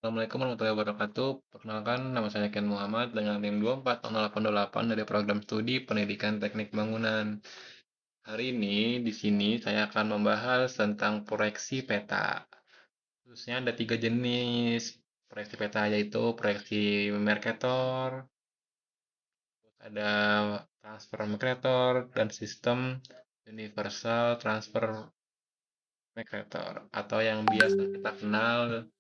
Assalamualaikum warahmatullahi wabarakatuh. Perkenalkan, nama saya Ken Muhammad dengan NIM 240828 dari program studi Pendidikan Teknik Bangunan. Hari ini di sini saya akan membahas tentang proyeksi peta. Khususnya ada tiga jenis proyeksi peta, yaitu proyeksi Mercator, ada transfer Mercator, dan sistem Universal Transfer Mercator, atau yang biasa kita kenal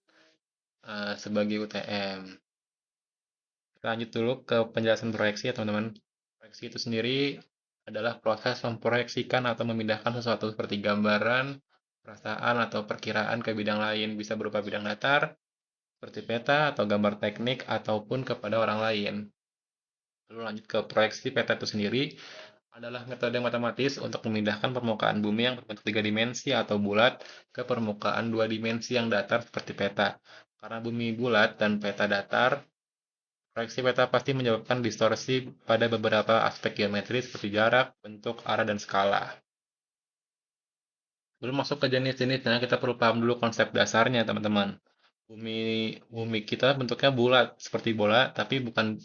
sebagai UTM. Kita lanjut dulu ke penjelasan proyeksi ya teman-teman. Proyeksi itu sendiri adalah proses memproyeksikan atau memindahkan sesuatu seperti gambaran, perasaan, atau perkiraan ke bidang lain. Bisa berupa bidang datar, seperti peta atau gambar teknik, ataupun kepada orang lain. Lalu lanjut ke proyeksi peta itu sendiri adalah metode matematis untuk memindahkan permukaan bumi yang berbentuk 3 dimensi atau bulat ke permukaan 2 dimensi yang datar seperti peta. Karena bumi bulat dan peta datar, proyeksi peta pasti menyebabkan distorsi pada beberapa aspek geometris seperti jarak, bentuk, arah, dan skala. Belum masuk ke jenis-jenisnya, kita perlu paham dulu konsep dasarnya, teman-teman. Bumi kita bentuknya bulat, seperti bola, tapi bukan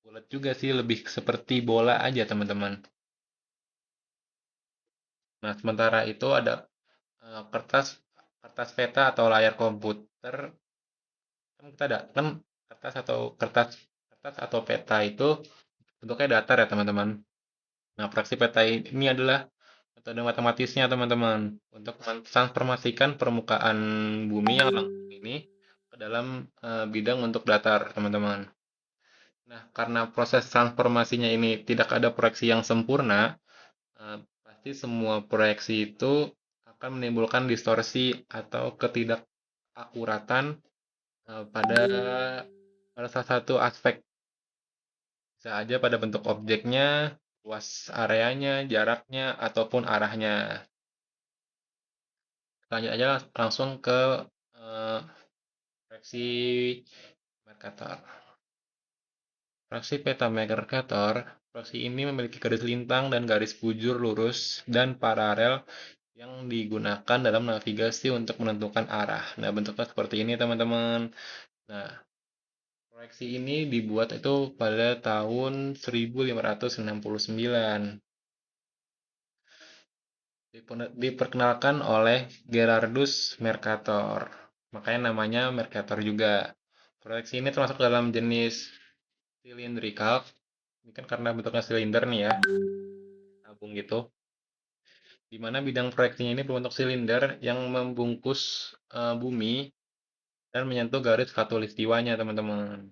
bulat juga sih, lebih seperti bola aja, teman-teman. Nah, sementara itu ada kertas kertas peta atau layar komputer. Kan kita ada kan kertas atau peta itu bentuknya datar ya, teman-teman. Nah, fraksi peta ini adalah metode matematisnya, teman-teman, untuk mentransformasikan permukaan bumi yang langsung ini ke dalam bidang untuk datar, teman-teman. Nah, karena proses transformasinya ini tidak ada proyeksi yang sempurna, pasti semua proyeksi itu akan menimbulkan distorsi atau ketidakakuratan pada salah satu aspek. Bisa aja pada bentuk objeknya, luas areanya, jaraknya, ataupun arahnya. Lanjut aja langsung ke eh, fraksi Mercator. Fraksi peta Mercator, fraksi ini memiliki garis lintang dan garis bujur lurus dan paralel yang digunakan dalam navigasi untuk menentukan arah. Nah, bentuknya seperti ini, teman-teman. Nah, proyeksi ini dibuat itu pada tahun 1569. Diperkenalkan oleh Gerardus Mercator. Makanya namanya Mercator juga. Proyeksi ini termasuk dalam jenis cylindrical. Ini kan karena bentuknya silinder nih ya, tabung gitu. Di mana bidang proyeksinya ini berbentuk silinder yang membungkus bumi dan menyentuh garis khatulistiwanya, teman-teman.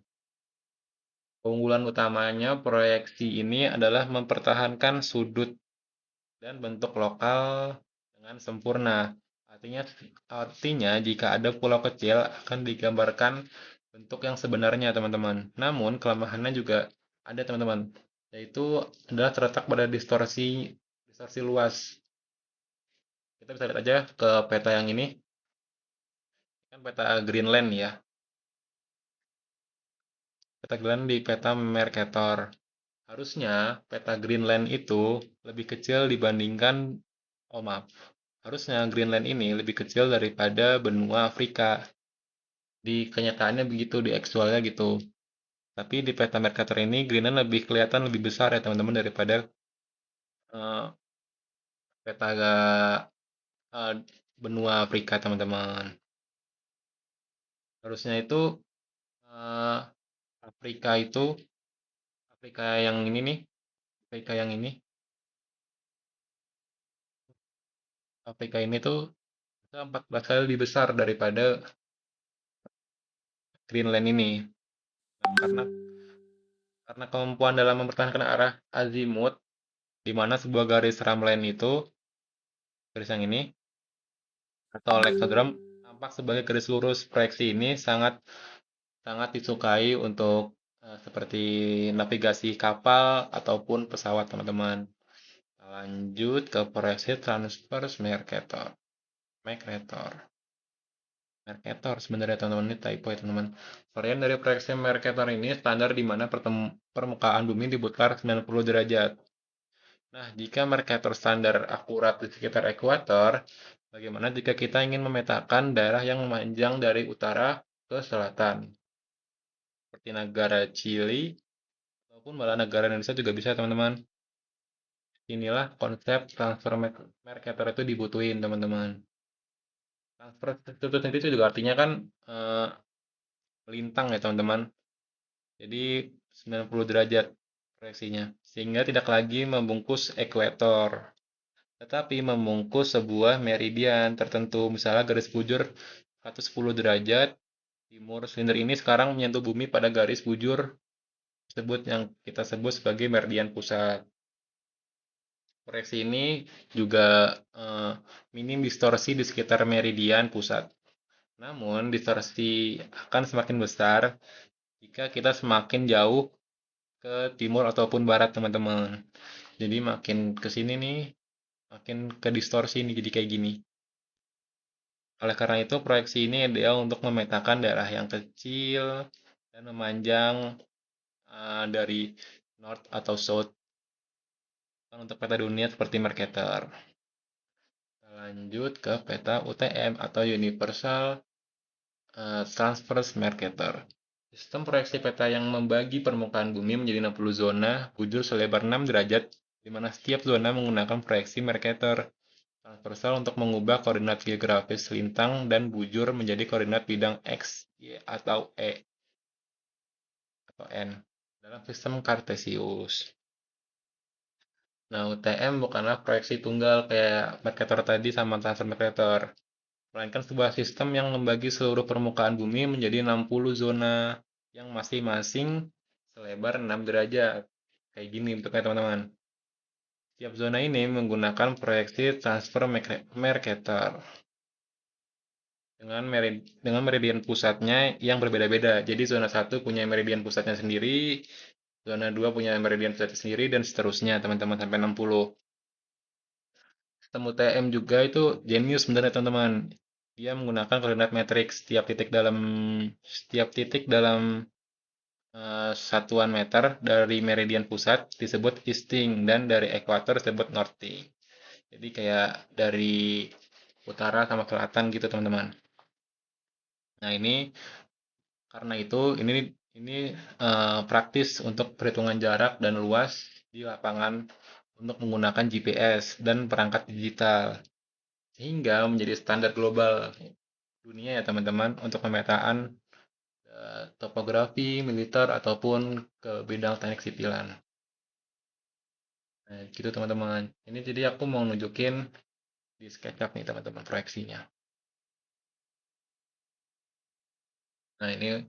Keunggulan utamanya proyeksi ini adalah mempertahankan sudut dan bentuk lokal dengan sempurna. Artinya jika ada pulau kecil akan digambarkan bentuk yang sebenarnya, teman-teman. Namun kelemahannya juga ada, teman-teman, yaitu adalah terletak pada distorsi luas. Kita bisa lihat aja ke peta yang ini, kan peta Greenland ya. Peta Greenland di peta Mercator. Harusnya peta Greenland itu lebih kecil dibandingkan, oh maaf, harusnya Greenland ini lebih kecil daripada benua Afrika. Di kenyataannya begitu, di aktualnya gitu. Tapi di peta Mercator ini Greenland lebih kelihatan lebih besar ya, teman-teman, daripada eh, peta eh, benua Afrika, teman-teman. Harusnya itu eh, Afrika itu Afrika yang ini nih, Afrika yang ini, Afrika ini tuh 14 kali lebih besar daripada Greenland ini. Nah, karena kemampuan dalam mempertahankan arah azimut, di mana sebuah garis ramline itu, garis yang ini, atau lexodrom, tampak sebagai garis lurus. Proyeksi ini sangat sangat disukai untuk seperti navigasi kapal ataupun pesawat, teman-teman. Lanjut ke proyeksi transverse Mercator. Mercator. Mercator sebenarnya, teman-teman, ini typo ya, teman-teman. Varian dari proyeksi Mercator ini standar di mana permukaan bumi diputar 90 derajat. Nah, jika Mercator standar akurat di sekitar ekuator, bagaimana jika kita ingin memetakan daerah yang memanjang dari utara ke selatan, seperti negara Chili, ataupun malah negara Indonesia juga bisa, teman-teman. Inilah konsep transfer Mercator itu dibutuhin, teman-teman. Transfer itu sendiri itu juga artinya kan eh, melintang ya, teman-teman. Jadi 90 derajat proyeksinya, sehingga tidak lagi membungkus ekuator, tetapi membungkus sebuah meridian tertentu. Misalnya garis bujur 110 derajat, timur silinder ini sekarang menyentuh bumi pada garis bujur tersebut yang kita sebut sebagai meridian pusat. Proyeksi ini juga minim distorsi di sekitar meridian pusat. Namun, distorsi akan semakin besar jika kita semakin jauh ke timur ataupun barat, teman-teman. Jadi makin ke sini nih, makin ke distorsi nih, jadi kayak gini. Oleh karena itu, proyeksi ini ideal untuk memetakan daerah yang kecil dan memanjang dari north atau south untuk peta dunia seperti Mercator. Kita lanjut ke peta UTM atau Universal Transverse Mercator. Sistem proyeksi peta yang membagi permukaan bumi menjadi 60 zona bujur selebar 6 derajat, di mana setiap zona menggunakan proyeksi Mercator transversal untuk mengubah koordinat geografis lintang dan bujur menjadi koordinat bidang X, Y, atau E, atau N, dalam sistem Cartesius. Nah, UTM bukanlah proyeksi tunggal kayak Mercator tadi sama transfer Mercator, melainkan sebuah sistem yang membagi seluruh permukaan bumi menjadi 60 zona yang masing-masing selebar 6 derajat. Kayak gini bentuknya, teman-teman. Tiap zona ini menggunakan proyeksi transfer Mercator dengan meridian pusatnya yang berbeda-beda. Jadi zona 1 punya meridian pusatnya sendiri, zona 2 punya meridian pusatnya sendiri, dan seterusnya, teman-teman, sampai 60. Sistem UTM juga itu jenius sebenarnya, teman-teman. Dia menggunakan koordinat matriks. Setiap titik dalam satuan meter dari meridian pusat disebut easting, dan dari ekuator disebut northing. Jadi kayak dari utara sama selatan gitu, teman-teman. Nah, karena itu ini praktis untuk perhitungan jarak dan luas di lapangan untuk menggunakan GPS dan perangkat digital, sehingga menjadi standar global dunia ya, teman-teman, untuk pemetaan topografi, militer, ataupun ke bidang teknik sipilan. Nah, gitu, teman-teman. Ini jadi aku mau nunjukin di SketchUp nih, teman-teman, proyeksinya. Nah, ini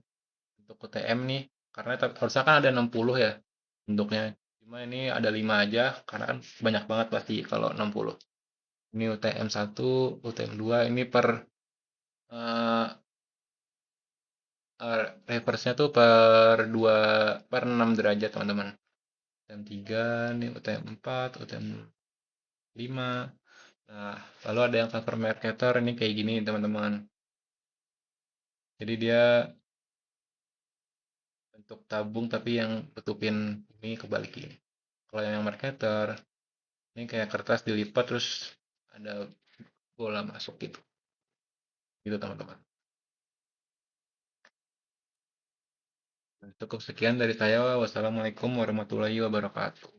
untuk UTM nih, karena harusnya kan ada 60 ya bentuknya. Cuma ini ada 5 aja, karena kan banyak banget pasti kalau 60. Ini UTM 1, UTM 2, ini eh, reverse-nya tuh per 6 derajat, teman-teman. UTM 3, ini UTM 4, UTM 5. Nah, lalu ada yang transfer Mercator, ini kayak gini, teman-teman. Jadi dia bentuk tabung tapi yang tutupin ini kebalik ini. Kalau yang Mercator, ini kayak kertas dilipat terus ada bola masuk gitu. Gitu, teman-teman. Cukup sekian dari saya. Wassalamualaikum warahmatullahi wabarakatuh.